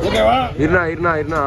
ஓகேவா? இருண்ணா இருண்ணா இருண்ணா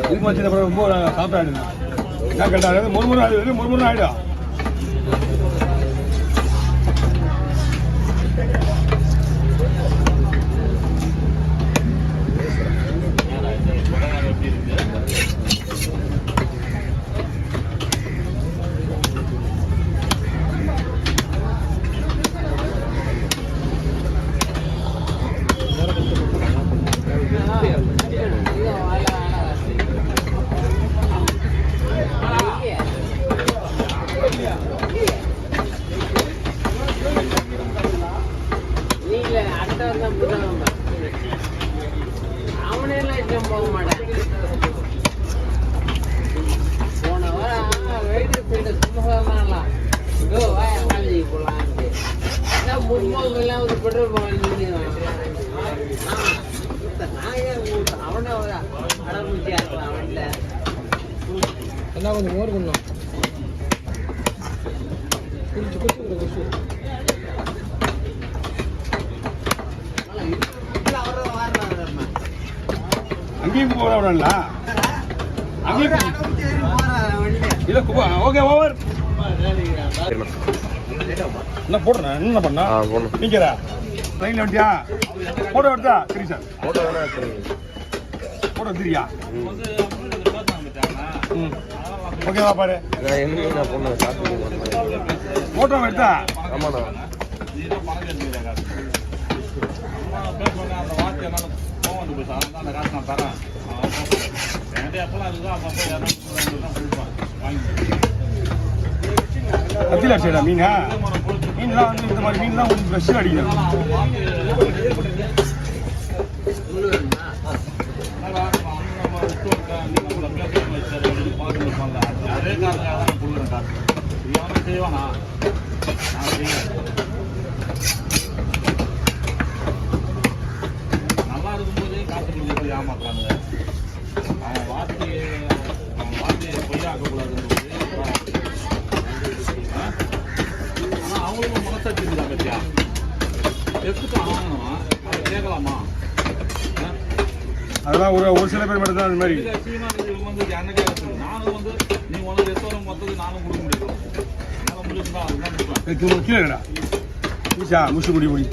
இதுக்கு வச்சு ரொம்ப சாப்பிட்டாடுங்க என்ன கேட்டாரு முறுமுறு ஆயிடுது முறுமுறு ஆயிடும் கொஞ்சம் மோர் பண்ணும் குடிச்சு குடிச்சு அங்கேயும் போறவங்கள அங்கேயும் இல்ல ஓகே ஓவர் என்ன போடுறேன் என்ன பண்ணா நீக்கிறா ட்ரெயின்ல வண்டியா போட்டோ எடுத்தா சரி சார் போட்டோ தெரியா ஓகேவா பாரு போட்டோ எடுத்தா ஆமாண்ணா கத்தில அடிச்சா மீனா மீன்லாம் வந்து இந்த மாதிரி மீன்லாம் கொஞ்சம் ஃப்ரெஷ்ஷாக அடிக்கணும் நல்லா இருக்கும்போதே காசு ஏமாத்துறாங்க அவன் வார்த்தையை பொய்யாக்கக்கூடாதுன்னு ஆனால் அவங்களுக்கும் மனசாட்சி இருக்குதா பத்தியா எடுத்துட்டு ஆகணும் அதை கேட்கலாமா அதெல்லாம் ஒரு சில பேர் மட்டும் தான் அந்த மாதிரி வந்து என்னக்கே நானும் வந்து நீ உனக்கு எத்தோரம் மொத்தத்துக்கு நானும் கொடுக்க முடியும் அதனால முடிச்சுதான் அதுதான் கீழேடா ஈஷா முஷு முடி முடி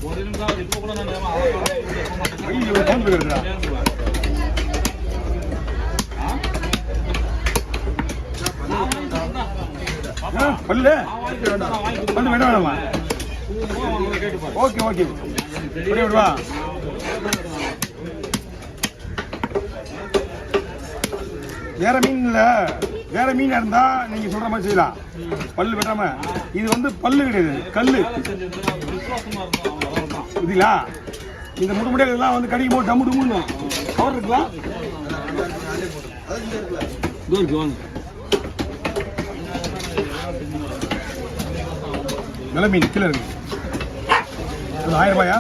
ஒரு நிமிஷம் இப்போ கூட நான் பல்லு பல்லு வேண்டாம் வேணாமா ஓகே ஓகே விடுவா வேற மீன் இல்ல வேற மீன் இருந்தா நீங்க சொல்ற மாதிரி செய்யலாம் பல்லு வெட்டாம இது வந்து பல்லு கிடையாது கல்லு புரியுங்களா இந்த முடுமுடையெல்லாம் வந்து கடிக்கும் போது டம்மு டும்முன்னு கவர் இருக்கலாம் நல்ல மீன் கீழே இருக்கு 1000 ரூபாயா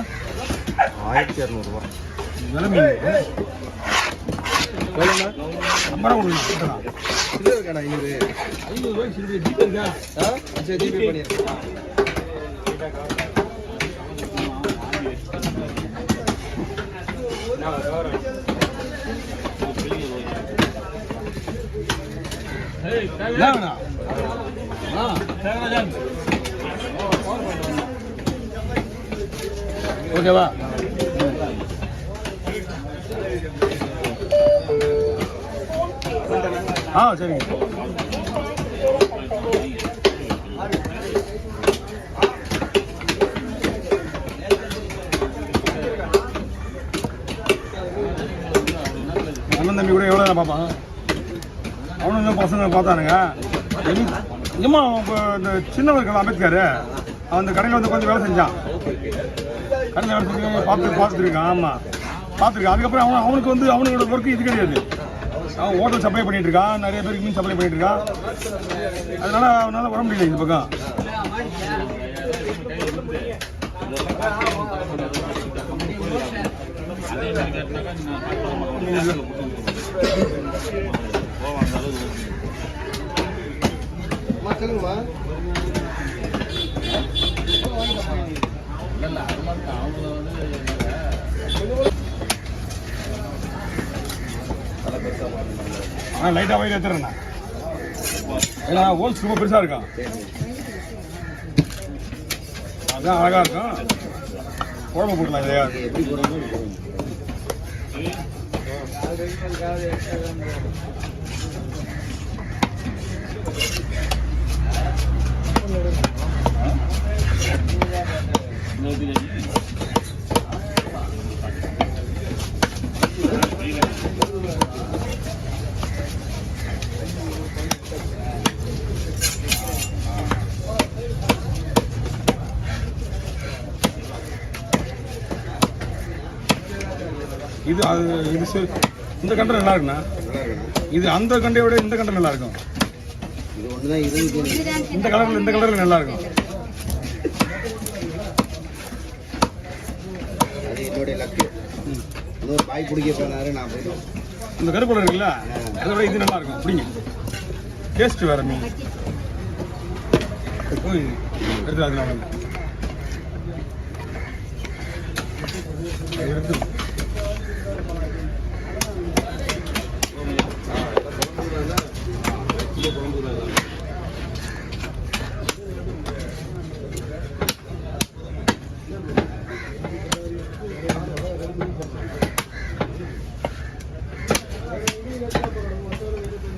1200 ரூபா நல்ல மீன் நம்பரை கொடுக்கலாம் சில்லறை இருக்காண்ணா 500. 500 ரூபாய்க்கு சில்லறை ஜிபே இருக்கா? சரி ஜிபே பண்ணிடுறேன். என்ன வேணும்? ஓகேவா? சரிங்க. அண்ணன் தம்பி கூட எவ்வளோ பார்ப்பான்? அவனும் இன்னும் பசங்க பார்த்தானுங்க. இம்மா இப்போ இந்த சின்னவர் இருக்கான் அம்பேத்கர், அந்த கடையில் வந்து கொஞ்சம் வேலை செஞ்சான். கடையில் வேலை செஞ்சு பார்த்துருக்கான். ஆமாம் பார்த்துருக்கான். அதுக்கப்புறம் அவனுக்கு வந்து அவனோட ஒர்க்கு இது கிடையாது. அவன் ஹோட்டல் சப்ளை பண்ணிட்டு இருக்கான், நிறைய பேருக்கு மீன் சப்ளை பண்ணிட்டு இருக்கான். அதனால அவனால வர முடியல இந்த பக்கம். சொல்லுங்கம்மா. லைட்டாக வயிறு ஏற்றுறேண்ணா. ஏன்னா ஹோல்ஸ் ரொம்ப பெருசாக இருக்கான். அதுதான் அழகாக இருக்கும். குழம்பு போடலாம் இல்லையா? எப்படி போடணும்? இது இந்த கண்டை நல்லா இருக்குண்ணா. இது அந்த கண்டையை விட இந்த கண்டை நல்லா இருக்கும். இது ஒண்ணுதான் இந்த கலரில் நல்லா இருக்கும். அது என்னுடைய லக்கு. இன்னொரு பாய் பிடிக்க போனாரு, நான் போயிடும். இந்த கருப்பு இருக்குல்ல, அதை விட இது நல்லா இருக்கும். பிடிங்க, டேஸ்ட் வேற மீன். போய் எடுத்து அதனால எடுத்து